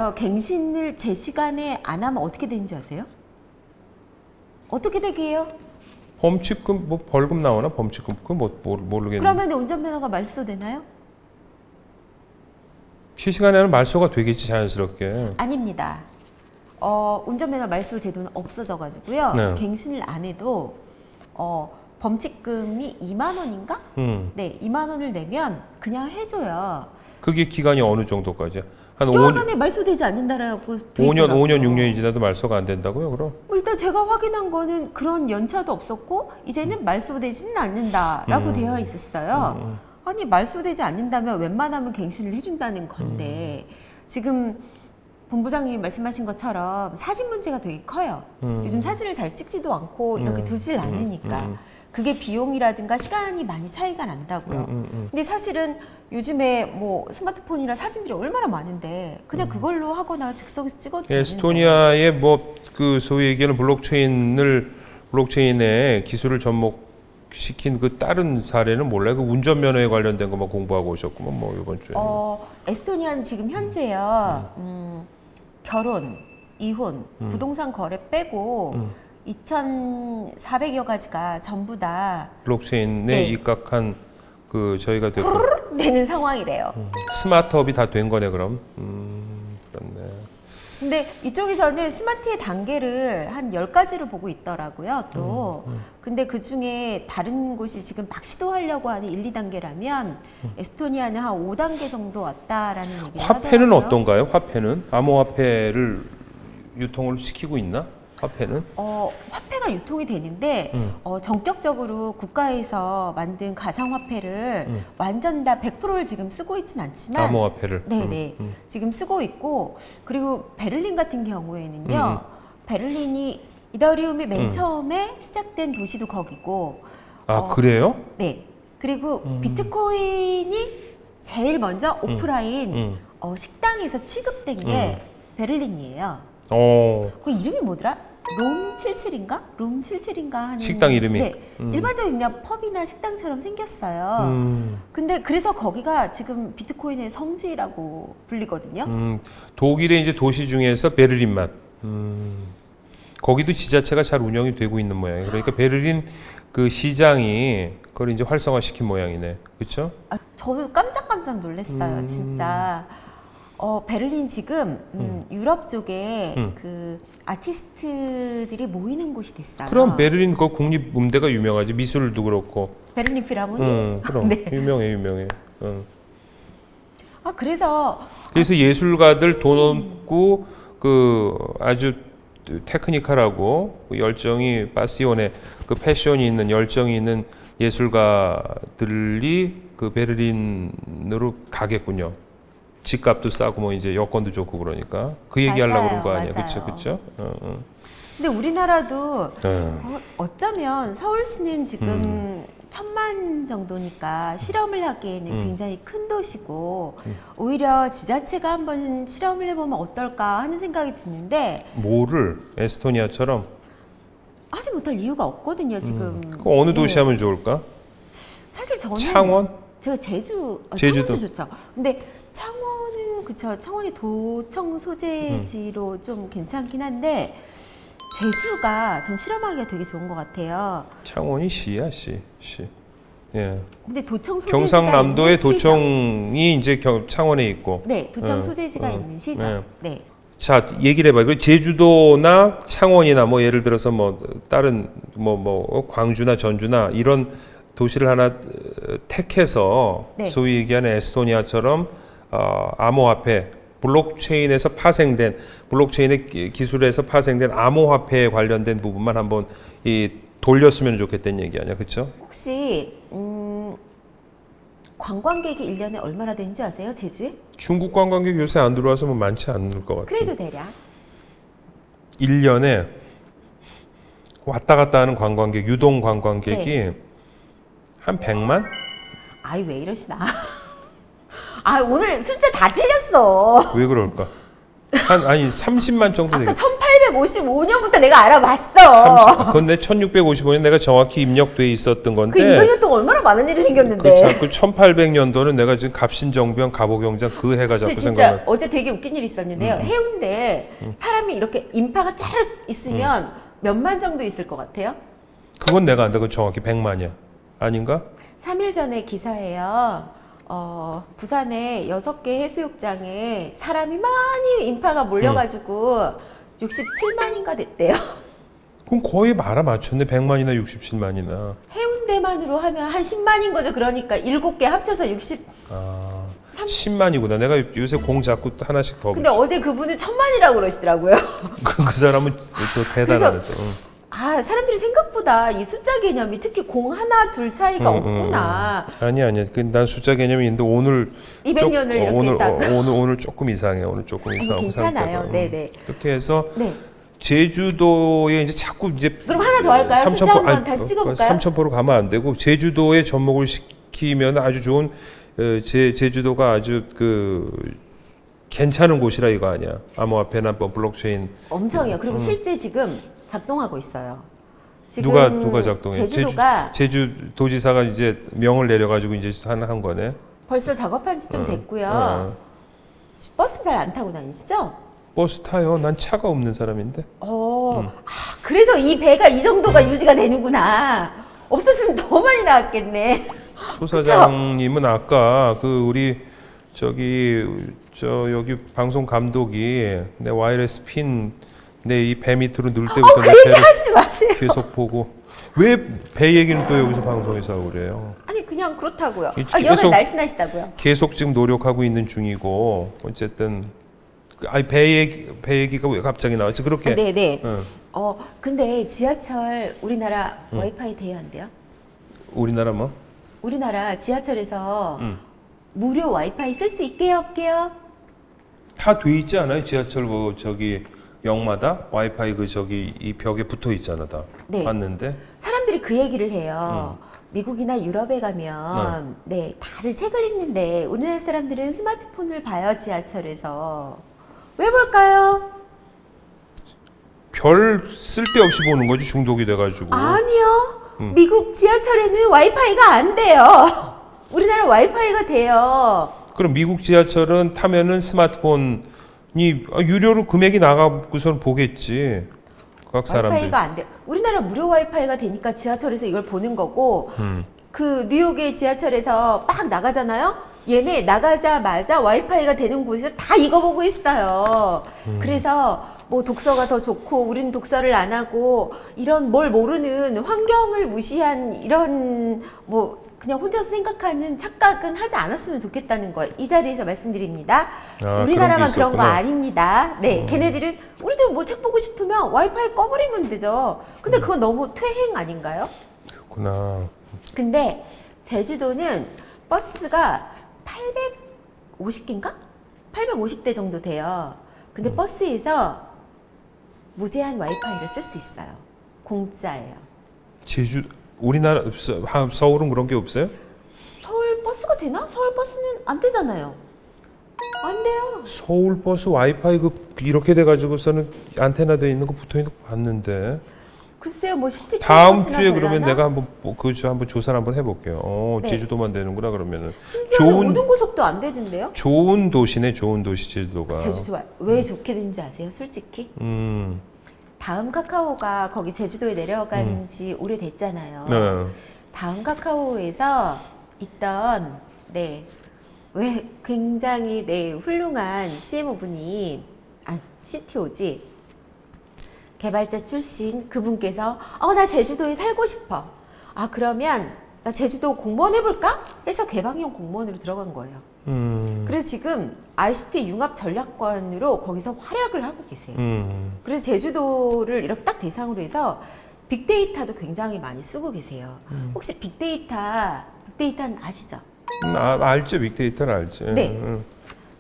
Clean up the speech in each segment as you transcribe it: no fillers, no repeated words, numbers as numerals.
있잖아요. 갱신을 제 시간에 안 하면 어떻게 되는지 아세요? 어떻게 되게요? 범칙금 뭐 벌금 나오나 범칙금 그 뭐 모르겠는데. 그러면 운전면허가 말소되나요? 실시간에는 말소가 되겠지 자연스럽게. 아닙니다. 운전면허 말소 제도는 없어져가지고요. 네. 갱신을 안 해도 범칙금이 2만 원인가? 네, 2만 원을 내면 그냥 해줘요. 그게 기간이 어느 정도까지야? 한 5년 안에 말소되지 않는다라고 돼 5년, 있더라고요. 5년, 6년이 지나도 말소가 안 된다고요? 그럼? 일단 제가 확인한 거는 그런 연차도 없었고 이제는 말소되지는 않는다라고 되어 있었어요. 아니 말소되지 않는다면 웬만하면 갱신을 해준다는 건데 지금 본부장님이 말씀하신 것처럼 사진 문제가 되게 커요. 요즘 사진을 잘 찍지도 않고 이렇게 두질 않으니까 그게 비용이라든가 시간이 많이 차이가 난다고요. 근데 사실은 요즘에 뭐 스마트폰이나 사진들이 얼마나 많은데 그냥 그걸로 하거나 즉석에서 찍어도 되는데. 에스토니아의 뭐 그 소위 얘기하는 블록체인의 기술을 접목시킨 그 다른 사례는 몰라요. 그 운전면허에 관련된 것만 공부하고 오셨구만 뭐 이번 주에. 에스토니아는 지금 현재요. 결혼, 이혼, 부동산 거래 빼고 2,400여 가지가 전부 다 블록체인에 네. 입각한 그 저희가 되고 되는 상황이래요. 스마트업이 다 된 거네 그럼. 그렇네. 근데 이쪽에서는 스마트의 단계를 한 10가지를 보고 있더라고요. 또 근데 그중에 다른 곳이 지금 막 시도하려고 하는 1, 2단계라면 에스토니아는 한 5단계 정도 왔다라는 얘기를 화폐는 하더라고요. 어떤가요? 화폐는 암호화폐를 유통을 시키고 있나? 화폐는? 화폐가 유통이 되는데 전격적으로 국가에서 만든 가상화폐를 완전 다 100%를 지금 쓰고 있진 않지만 암호화폐를. 네네 지금 쓰고 있고 그리고 베를린 같은 경우에는요 베를린이 이더리움이 맨 처음에 시작된 도시도 거기고 그래요? 네 그리고 비트코인이 제일 먼저 오프라인 식당에서 취급된 게 베를린이에요. 그 이름이 뭐더라? 롬 77인가? 롬 77인가 하는 식당 이름이? 네, 일반적인 그냥 펍이나 식당처럼 생겼어요. 근데 그래서 거기가 지금 비트코인의 성지라고 불리거든요. 독일의 이제 도시 중에서 베를린만. 거기도 지자체가 잘 운영이 되고 있는 모양이에요. 그러니까 베를린 그 시장이 그걸 이제 활성화시킨 모양이네. 그렇죠? 저도 깜짝깜짝 놀랐어요, 진짜. 베를린 지금 유럽 쪽에 그 아티스트들이 모이는 곳이 됐어요. 그럼 베를린 그 국립음대가 유명하지. 미술도 그렇고. 베를린 필하모니? 그럼 네. 유명해. 그래서 예술가들 돈 없고 그 아주 테크니컬하고 열정이 파시온에 그 패션이 있는 열정이 있는 예술가들이 그 베를린으로 가겠군요. 집값도 싸고 뭐 이제 여건도 좋고 그러니까 그 얘기하려고 그런 거 아니야, 그렇죠? 근데 우리나라도 어쩌면 서울시는 지금 1,000만 정도니까 실험을 하기에는 굉장히 큰 도시고 오히려 지자체가 한번 실험을 해보면 어떨까 하는 생각이 드는데 뭐를 에스토니아처럼 하지 못할 이유가 없거든요, 지금. 그 어느 도시 하면 좋을까? 사실 저는 창원? 제가 제주도 좋죠. 근데 창원은 그쵸. 창원이 도청 소재지로 좀 괜찮긴 한데 제주가 전 실험하기가 되게 좋은 것 같아요. 창원이 시야 시. 예. 근데 도청 소재지가 경상남도의 있는 도청이 이제 창원에 있고. 네, 도청 소재지가 있는 시죠. 네. 자, 얘기를 해봐요. 그 제주도나 창원이나 뭐 예를 들어서 뭐 다른 뭐 광주나 전주나 이런 도시를 하나 택해서 네. 소위 얘기하는 에스토니아처럼 암호화폐, 블록체인에서 파생된 블록체인의 기술에서 파생된 암호화폐에 관련된 부분만 한번 돌렸으면 좋겠다는 얘기 아니야, 그렇죠? 혹시 관광객이 1년에 얼마나 되는지 아세요? 제주에? 중국 관광객 요새 안 들어와서 뭐 많지 않을 것 같아요. 그래도 대략 1년에 왔다 갔다 하는 관광객, 유동 관광객이 한 100만? 아이 왜 이러시나? 오늘 숫자 다 틀렸어. 왜 그럴까? 아니 30만 정도 아까 되겠다. 1655년부터 내가 알아봤어. 그건 내 1655년 내가 정확히 입력돼 있었던 그 건데. 200년 동안 얼마나 많은 일이 생겼는데. 그 1800년도는 내가 지금 갑신정변 갑오경장 그 해가 자꾸 진짜 생각나. 어제 되게 웃긴 일이 있었는데요. 해운대 사람이 이렇게 인파가 쫙 있으면 몇만 정도 있을 것 같아요? 그건 내가 안다. 그건 정확히 100만이야. 아닌가? 3일 전에 기사에요. 부산의 6개 해수욕장에 사람이 많이 인파가 몰려가지고 67만인가 됐대요. 그럼 거의 말아 맞췄네. 100만이나 67만이나. 해운대만으로 하면 한 10만인 거죠. 그러니까 7개 합쳐서 60. 10만이구나. 내가 요새 공 자꾸 하나씩 더. 근데 어제 그분은 1000만이라고 그러시더라고요. 그 사람은 또 대단하네. 사람들이 생각보다 이 숫자 개념이 특히 공 하나 둘 차이가 없구나. 아니야. 난 숫자 개념이 있는데 오늘 200년을 이렇게 오늘 조금 이상해. 오늘 조금 이상하고. 괜찮아요. 네네. 이렇게 해서 제주도에 이제 자꾸 이제 그럼 하나 더 할까요? 숫자 한번 다시 찍어볼까요? 삼천포로 가면 안 되고 제주도에 접목을 시키면 아주 좋은 제주도가 아주 괜찮은 곳이라 이거 아니야. 암호화폐나 뭐 블록체인. 엄청이요. 그리고 실제 지금 작동하고 있어요. 지금 누가 작동해? 제주도가 제주도지사가 이제 명을 내려가지고 이제 한 거네. 벌써 작업한 지 좀 됐고요. 버스 잘 안 타고 다니시죠? 버스 타요. 난 차가 없는 사람인데. 그래서 이 배가 이 정도가 유지가 되는구나. 없었으면 더 많이 나왔겠네. 소 사장님은 아까 우리 여기 방송 감독이 내 와이어리스 핀 내 이 배 밑으로 넣을 때부터 그 얘기 하지 마세요. 계속 보고 왜 배 얘기는 또 여기서 방송에서 하고 그래요? 아니 그냥 그렇다고요. 계속 날씬하시다고요. 계속 지금 노력하고 있는 중이고 어쨌든 배 얘기가 왜 갑자기 나왔지 그렇게? 네네. 근데 지하철 우리나라 와이파이 돼야 안 돼요? 우리나라 뭐? 우리나라 지하철에서 무료 와이파이 쓸 수 있게요, 없게요? 다 돼 있지 않아요? 지하철 역마다 와이파이 이 벽에 붙어 있잖아 다. 네. 봤는데 사람들이 그 얘기를 해요. 미국이나 유럽에 가면 다들 책을 읽는데 우리나라 사람들은 스마트폰을 봐요 지하철에서. 왜 볼까요? 별 쓸데없이 보는 거지 중독이 돼가지고. 아니요. 미국 지하철에는 와이파이가 안 돼요. 우리나라 와이파이가 돼요. 그럼 미국 지하철은 타면은 스마트폰이 유료로 금액이 나가고선 보겠지. 각 사람들. 와이파이가 안 돼요. 우리나라 무료 와이파이가 되니까 지하철에서 이걸 보는 거고 그 뉴욕의 지하철에서 막 나가잖아요. 얘네 나가자마자 와이파이가 되는 곳에서 다 이거 보고 있어요. 그래서 뭐 독서가 더 좋고 우리는 독서를 안 하고 이런 뭘 모르는 환경을 무시한 이런 뭐 그냥 혼자서 생각하는 착각은 하지 않았으면 좋겠다는 거 이 자리에서 말씀드립니다. 우리나라만 그런 거 아닙니다. 네, 걔네들은 우리도 뭐 책 보고 싶으면 와이파이 꺼버리면 되죠. 근데 그건 너무 퇴행 아닌가요? 그렇구나. 근데 제주도는 버스가 850개인가? 850대 정도 돼요. 근데 버스에서 무제한 와이파이를 쓸 수 있어요. 공짜예요. 우리나라 서울은 그런 게 없어요? 서울 버스가 되나? 서울 버스는 안 되잖아요. 안 돼요. 서울 버스 와이파이 이렇게 돼가지고서는 안테나 돼 있는 거 붙어 있는 거 봤는데. 글쎄요, 뭐 시티 다음 주에 그러면 내가 한번 한번 조사를 한번 해볼게요. 제주도만 되는구나 그러면은. 심지어 우등고속도 안 되던데요? 좋은 도시네, 좋은 도시 제주도가. 제주 좋아요. 왜 좋게 된지 아세요, 솔직히? 다음 카카오가 거기 제주도에 내려간 지 오래됐잖아요. 네. 다음 카카오에서 있던 왜 굉장히 훌륭한 CMO분이 CTO지 개발자 출신 그분께서 나 제주도에 살고 싶어. 그러면 나 제주도 공무원 해볼까? 해서 개방형 공무원으로 들어간 거예요. 그래서 지금 ICT 융합 전략관으로 거기서 활약을 하고 계세요. 그래서 제주도를 이렇게 딱 대상으로 해서 빅데이터도 굉장히 많이 쓰고 계세요. 혹시 빅데이터는 아시죠? 알죠. 빅데이터는 알죠. 네.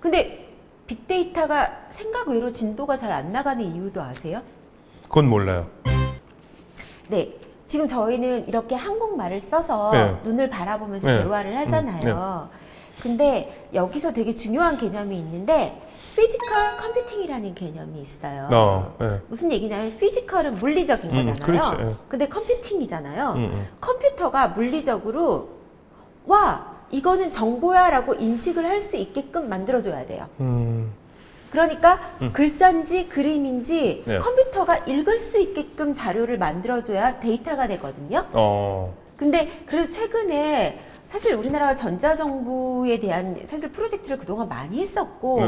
근데 빅데이터가 생각 외로 진도가 잘 안 나가는 이유도 아세요? 그건 몰라요. 네. 지금 저희는 이렇게 한국말을 써서 눈을 바라보면서 대화를 하잖아요. 근데 여기서 되게 중요한 개념이 있는데 피지컬 컴퓨팅이라는 개념이 있어요. 네. 무슨 얘기냐면 피지컬은 물리적인 거잖아요. 그렇죠. 근데 컴퓨팅이잖아요. 컴퓨터가 물리적으로 와 이거는 정보야 라고 인식을 할 수 있게끔 만들어줘야 돼요. 그러니까 글자인지 그림인지 네. 컴퓨터가 읽을 수 있게끔 자료를 만들어줘야 데이터가 되거든요. 근데 그래서 최근에 사실 우리나라가 전자정부에 대한 사실 프로젝트를 그동안 많이 했었고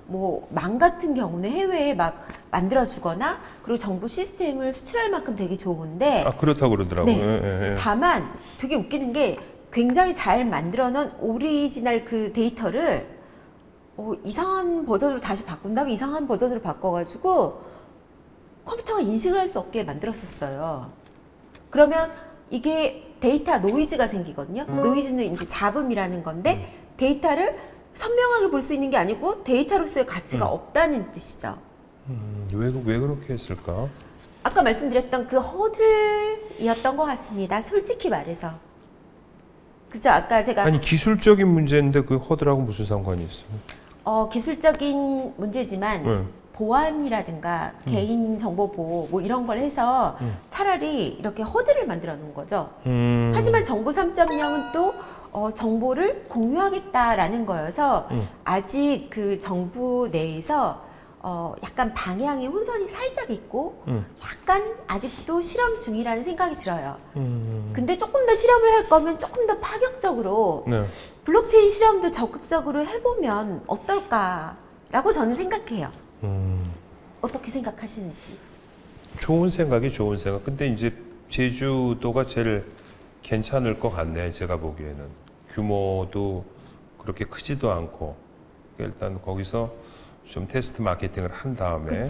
뭐 망 같은 경우는 해외에 막 만들어주거나 그리고 정부 시스템을 수출할 만큼 되게 좋은데 그렇다고 그러더라고요. 네. 다만 되게 웃기는 게 굉장히 잘 만들어 놓은 오리지널 그 데이터를 이상한 버전으로 다시 바꾼 다음에 이상한 버전으로 바꿔가지고 컴퓨터가 인식을 할 수 없게 만들었었어요. 그러면 이게 데이터 노이즈가 생기거든요. 노이즈는 이제 잡음이라는 건데 데이터를 선명하게 볼 수 있는 게 아니고 데이터로서의 가치가 없다는 뜻이죠. 왜 그렇게 했을까? 아까 말씀드렸던 그 허들이었던 것 같습니다. 솔직히 말해서. 그죠? 아까 제가 아니 기술적인 문제인데 그 허들하고 무슨 상관이 있어? 기술적인 문제지만 보안이라든가 개인 정보 보호 뭐 이런 걸 해서 차라리 이렇게 허들을 만들어 놓은 거죠. 하지만 정보 3.0은 또 정보를 공유하겠다라는 거여서 아직 그 정부 내에서 약간 방향의 혼선이 살짝 있고 약간 아직도 실험 중이라는 생각이 들어요. 근데 조금 더 실험을 할 거면 조금 더 파격적으로 블록체인 실험도 적극적으로 해보면 어떨까라고 저는 생각해요. 어떻게 생각하시는지. 좋은 생각. 근데 이제 제주도가 제일 괜찮을 것 같네. 제가 보기에는 규모도 그렇게 크지도 않고 일단 거기서 좀 테스트 마케팅을 한 다음에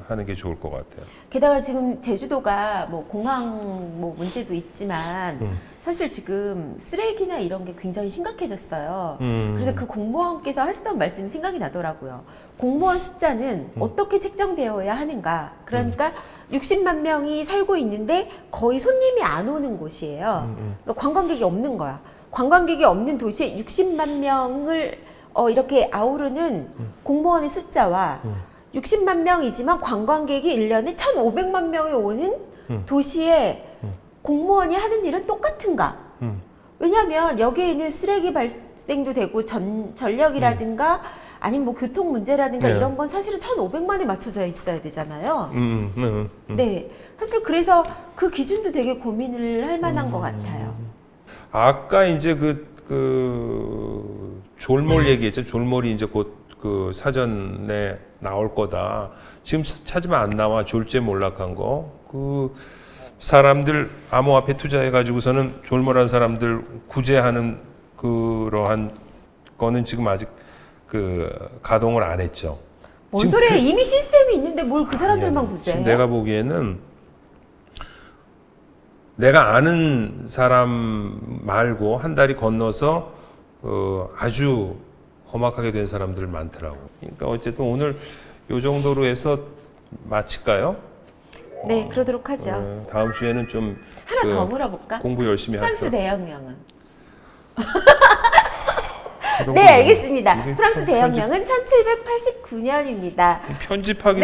하는 게 좋을 것 같아요. 게다가 지금 제주도가 뭐 공항 뭐 문제도 있지만 사실 지금 쓰레기나 이런 게 굉장히 심각해졌어요. 그래서 그 공무원께서 하시던 말씀이 생각이 나더라고요. 공무원 숫자는 어떻게 책정되어야 하는가. 그러니까 60만 명이 살고 있는데 거의 손님이 안 오는 곳이에요. 그러니까 관광객이 없는 거야. 관광객이 없는 도시에 60만 명을 이렇게 아우르는 공무원의 숫자와 60만 명이지만 관광객이 1년에 1,500만 명이 오는 도시에 공무원이 하는 일은 똑같은가? 왜냐하면 여기에 있는 쓰레기 발생도 되고 전력이라든가 아니면 뭐 교통 문제라든가 이런 건 사실은 1,500만에 맞춰져 있어야 되잖아요. 네, 사실 그래서 그 기준도 되게 고민을 할 만한 것 같아요. 아까 이제 그 졸몰 얘기했죠. 졸몰이 이제 곧 그 사전에 나올 거다. 지금 찾으면 안 나와. 졸제 몰락한 거. 그 사람들 암호화폐 투자해가지고서는 졸몰한 사람들 구제하는 그러한 거는 지금 아직 그 가동을 안 했죠. 뭔 소리야? 이미 시스템이 있는데 뭘 그 사람들만 구제해? 지금 내가 보기에는 내가 아는 사람 말고 한 다리 건너서 아주 험악하게 된 사람들 많더라고. 그러니까 어쨌든 오늘 이 정도로 해서 마칠까요? 네, 그러도록 하죠. 다음 주에는 좀 하나 더 물어볼까? 공부 열심히 하죠. 프랑스 대혁명은? 네, 알겠습니다. 프랑스 대혁명은 1789년입니다. 편집하기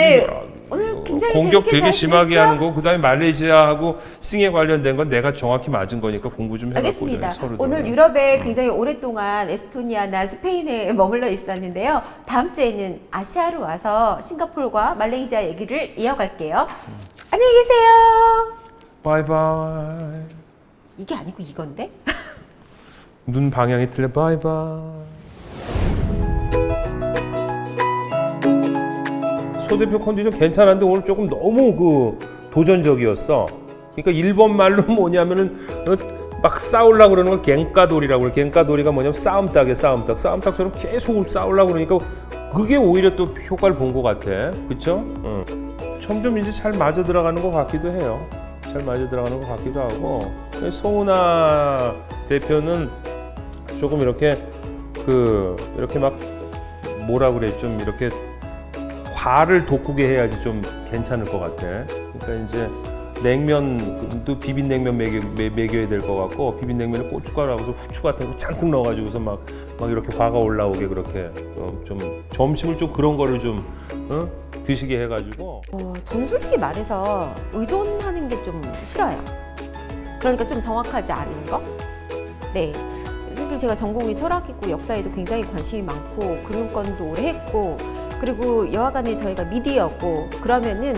오늘 굉장히 공격 되게 심하게 하셨죠? 하는 거, 그다음에 말레이시아하고 싱에 관련된 건 내가 정확히 맞은 거니까 공부 좀 해갖고. 알겠습니다. 오늘 유럽에 굉장히 오랫동안 에스토니아나 스페인에 머물러 있었는데요. 다음 주에는 아시아로 와서 싱가포르와 말레이시아 얘기를 이어갈게요. 안녕히 계세요. 바이바이. 이게 아니고 이건데? 눈 방향이 틀려. 바이바이. 소 대표 컨디션 괜찮았는데 오늘 조금 너무 그 도전적이었어. 그러니까 일본 말로 뭐냐면은 막 싸우려고 그러는 걸 갱까돌이라고 그래. 갱까돌이가 뭐냐면 싸움닭이야, 싸움닭. 싸움닭처럼 계속 싸우려고 그러니까 그게 오히려 또 효과를 본 것 같아. 그쵸? 점점 이제 잘 맞아 들어가는 것 같기도 해요. 잘 맞아 들어가는 것 같기도 하고. 소은아 대표는 조금 이렇게 이렇게 막 뭐라 그래, 좀 이렇게 화를 돋구게 해야지 좀 괜찮을 것 같아. 그러니까 이제 냉면도 비빔냉면 먹여야 될 것 같고 비빔냉면에 고춧가루 하고서 후추 같은 거 잔뜩 넣어가지고서 막 이렇게 화가 올라오게 그렇게 좀 점심을 좀 그런 거를 좀 드시게 해가지고. 저는 솔직히 말해서 의존하는 게 좀 싫어요. 그러니까 좀 정확하지 않은 거. 네. 사실 제가 전공이 철학이고 역사에도 굉장히 관심이 많고 금융권도 오래 했고 그리고 여하간에 저희가 미디어고 그러면은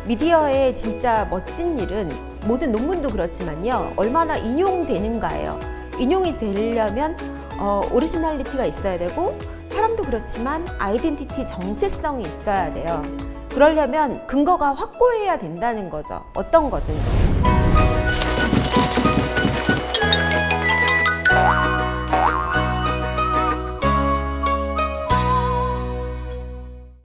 미디어의 진짜 멋진 일은 모든 논문도 그렇지만요. 얼마나 인용되는가예요. 인용이 되려면 오리지널리티가 있어야 되고 사람도 그렇지만 아이덴티티 정체성이 있어야 돼요. 그러려면 근거가 확고해야 된다는 거죠. 어떤 거든.